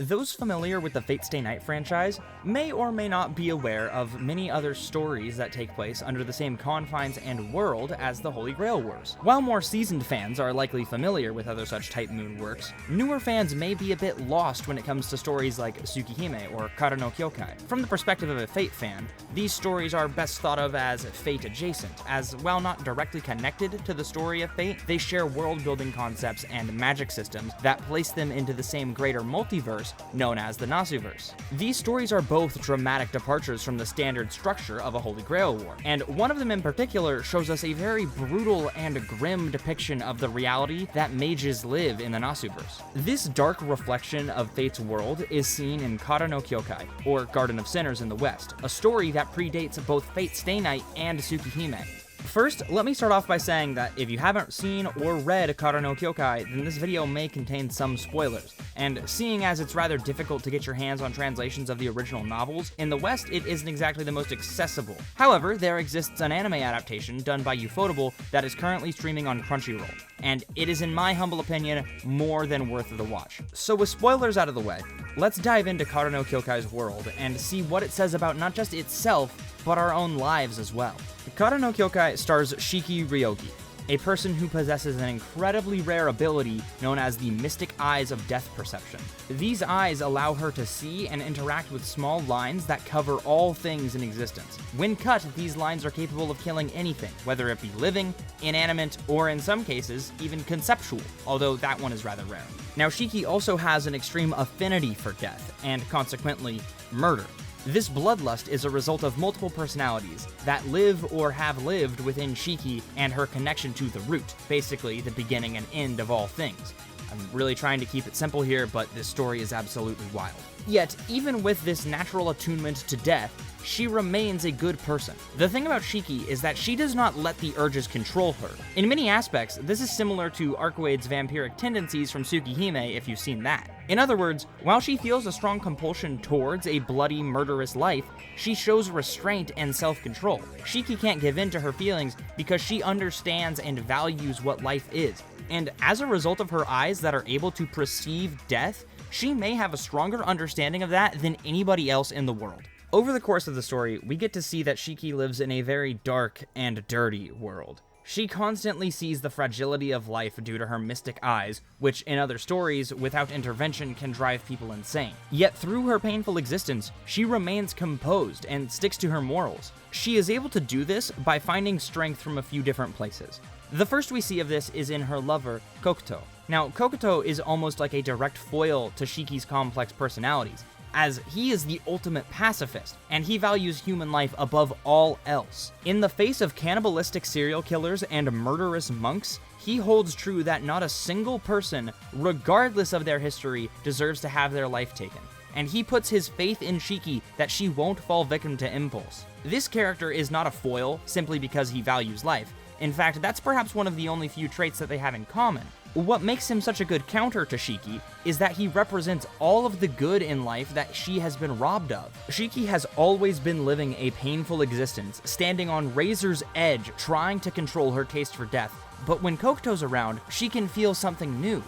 Those familiar with the Fate Stay Night franchise may or may not be aware of many other stories that take place under the same confines and world as the Holy Grail Wars. While more seasoned fans are likely familiar with other such typemoon works, newer fans may be a bit lost when it comes to stories like Tsukimori or空の境界. From the perspective of a Fate fan, these stories are best thought of as Fate adjacent, as while not directly connected to the story of Fate, they share world-building concepts and magic systems that place them into the same greater multiverse known as the Nasuverse. These stories are both dramatic departures from the standard structure of a Holy Grail War, and one of them in particular shows us a very brutal and grim depiction of the reality that mages live in the Nasuverse. This dark reflection of Fate's world is seen in Kara no Kyoukai, or Garden of Sinners in the West, a story that predates both Fate Stay Night and Tsukihime. First, let me start off by saying that if you haven't seen or read Kara no Kyoukai, then this video may contain some spoilers, and seeing as it's rather difficult to get your hands on translations of the original novels, in the West it isn't exactly the most accessible. However, there exists an anime adaptation done by Ufotable that is currently streaming on Crunchyroll, and it is in my humble opinion more than worth the watch. So with spoilers out of the way, let's dive into Kara no Kyokai's world and see what it says about not just itself, but our own lives as well. Kara no Kyoukai stars Shiki Ryogi, a person who possesses an incredibly rare ability known as the Mystic Eyes of Death Perception. These eyes allow her to see and interact with small lines that cover all things in existence. When cut, these lines are capable of killing anything, whether it be living, inanimate, or in some cases, even conceptual, although that one is rather rare. Now, Shiki also has an extreme affinity for death, and consequently, murder. This bloodlust is a result of multiple personalities that live or have lived within Shiki and her connection to the root, basically the beginning and end of all things. I'm really trying to keep it simple here, but this story is absolutely wild. Yet, even with this natural attunement to death, she remains a good person. The thing about Shiki is that she does not let the urges control her. In many aspects, this is similar to Arcuade's vampiric tendencies from Tsukihime if you've seen that. In other words, while she feels a strong compulsion towards a bloody, murderous life, she shows restraint and self-control. Shiki can't give in to her feelings because she understands and values what life is. And as a result of her eyes that are able to perceive death, she may have a stronger understanding of that than anybody else in the world. Over the course of the story, we get to see that Shiki lives in a very dark and dirty world. She constantly sees the fragility of life due to her mystic eyes, which in other stories, without intervention, can drive people insane. Yet through her painful existence, she remains composed and sticks to her morals. She is able to do this by finding strength from a few different places. The first we see of this is in her lover, Kokuto. Now, Kokuto is almost like a direct foil to Shiki's complex personalities, as he is the ultimate pacifist, and he values human life above all else. In the face of cannibalistic serial killers and murderous monks, he holds true that not a single person, regardless of their history, deserves to have their life taken. And he puts his faith in Shiki that she won't fall victim to impulse. This character is not a foil simply because he values life. In fact, that's perhaps one of the only few traits that they have in common. What makes him such a good counter to Shiki is that he represents all of the good in life that she has been robbed of. Shiki has always been living a painful existence, standing on razor's edge, trying to control her taste for death. But when Kokuto's around, she can feel something new: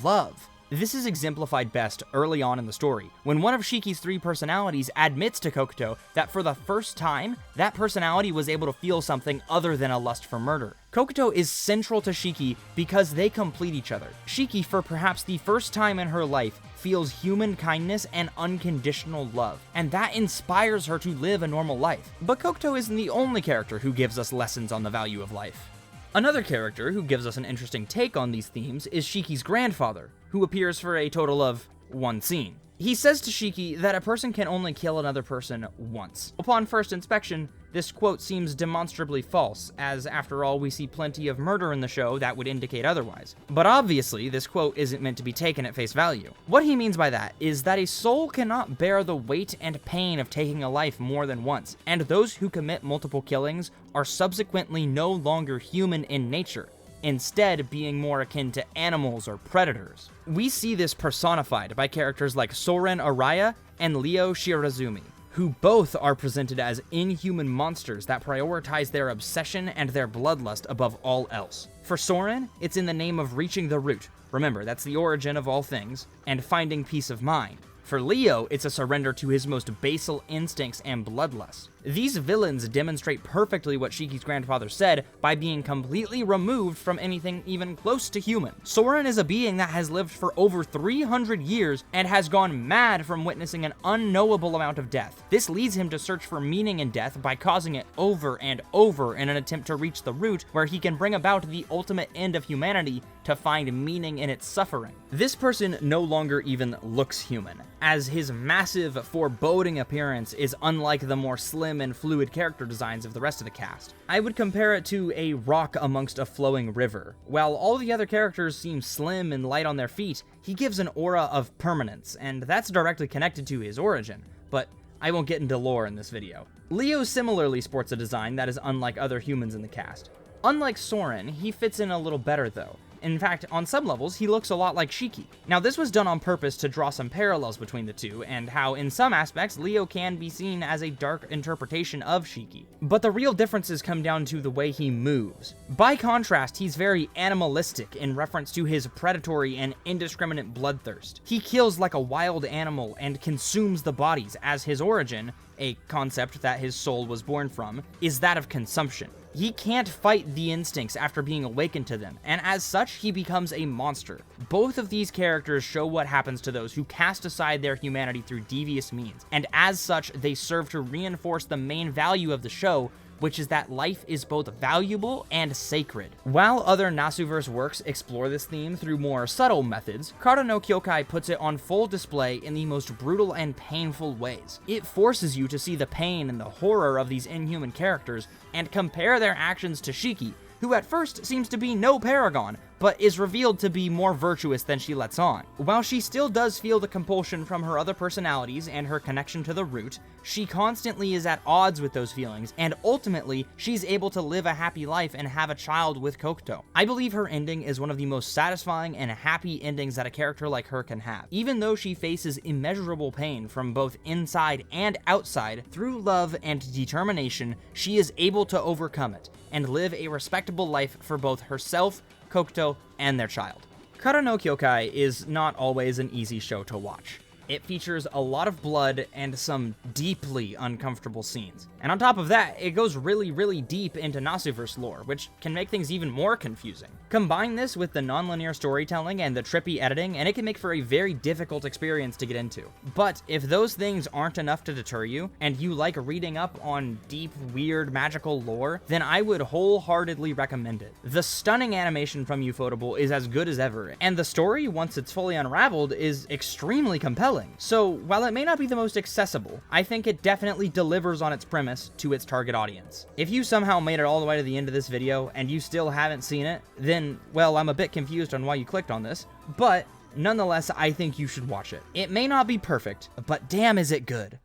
love. This is exemplified best early on in the story, when one of Shiki's three personalities admits to Kokuto that for the first time, that personality was able to feel something other than a lust for murder. Kokuto is central to Shiki because they complete each other. Shiki, for perhaps the first time in her life, feels human kindness and unconditional love, and that inspires her to live a normal life. But Kokuto isn't the only character who gives us lessons on the value of life. Another character who gives us an interesting take on these themes is Shiki's grandfather, who appears for a total of one scene. He says to Shiki that a person can only kill another person once. Upon first inspection, this quote seems demonstrably false, as after all we see plenty of murder in the show that would indicate otherwise. But obviously, this quote isn't meant to be taken at face value. What he means by that is that a soul cannot bear the weight and pain of taking a life more than once, and those who commit multiple killings are subsequently no longer human in nature, instead being more akin to animals or predators. We see this personified by characters like Soren Araya and Leo Shirazumi, who both are presented as inhuman monsters that prioritize their obsession and their bloodlust above all else. For Soren, it's in the name of reaching the root. Remember, that's the origin of all things, and finding peace of mind. For Leo, it's a surrender to his most basal instincts and bloodlust. These villains demonstrate perfectly what Shiki's grandfather said by being completely removed from anything even close to human. Soren is a being that has lived for over 300 years and has gone mad from witnessing an unknowable amount of death. This leads him to search for meaning in death by causing it over and over in an attempt to reach the root where he can bring about the ultimate end of humanity to find meaning in its suffering. This person no longer even looks human, as his massive, foreboding appearance is unlike the more slim and fluid character designs of the rest of the cast. I would compare it to a rock amongst a flowing river. While all the other characters seem slim and light on their feet, he gives an aura of permanence, and that's directly connected to his origin, but I won't get into lore in this video. Leo similarly sports a design that is unlike other humans in the cast. Unlike Soren, he fits in a little better though. In fact, on some levels, he looks a lot like Shiki. Now, this was done on purpose to draw some parallels between the two, and how, in some aspects, Leo can be seen as a dark interpretation of Shiki. But the real differences come down to the way he moves. By contrast, he's very animalistic in reference to his predatory and indiscriminate bloodthirst. He kills like a wild animal and consumes the bodies, as his origin, a concept that his soul was born from, is that of consumption. He can't fight the instincts after being awakened to them, and as such, he becomes a monster. Both of these characters show what happens to those who cast aside their humanity through devious means, and as such, they serve to reinforce the main value of the show, which is that life is both valuable and sacred. While other Nasuverse works explore this theme through more subtle methods,空の境界puts it on full display in the most brutal and painful ways. It forces you to see the pain and the horror of these inhuman characters and compare their actions to Shiki, who at first seems to be no paragon, but is revealed to be more virtuous than she lets on. While she still does feel the compulsion from her other personalities and her connection to the root, she constantly is at odds with those feelings, and ultimately, she's able to live a happy life and have a child with Kokuto. I believe her ending is one of the most satisfying and happy endings that a character like her can have. Even though she faces immeasurable pain from both inside and outside, through love and determination, she is able to overcome it and live a respectable life for both herself, Kokuto, and their child.空の境界is not always an easy show to watch. It features a lot of blood and some deeply uncomfortable scenes. And on top of that, it goes really deep into Nasuverse lore, which can make things even more confusing. Combine this with the non-linear storytelling and the trippy editing, and it can make for a very difficult experience to get into. But if those things aren't enough to deter you, and you like reading up on deep, weird, magical lore, then I would wholeheartedly recommend it. The stunning animation from Ufotable is as good as ever, and the story, once it's fully unraveled, is extremely compelling. So, while it may not be the most accessible, I think it definitely delivers on its premise to its target audience. If you somehow made it all the way to the end of this video and you still haven't seen it, then, well, I'm a bit confused on why you clicked on this, but nonetheless, I think you should watch it. It may not be perfect, but damn is it good.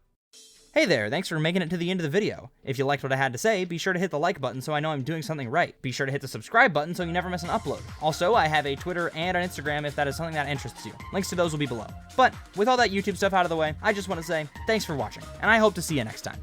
Hey there, thanks for making it to the end of the video. If you liked what I had to say, be sure to hit the like button so I know I'm doing something right. Be sure to hit the subscribe button so you never miss an upload. Also, I have a Twitter and an Instagram if that is something that interests you. Links to those will be below. But with all that YouTube stuff out of the way, I just want to say thanks for watching, and I hope to see you next time.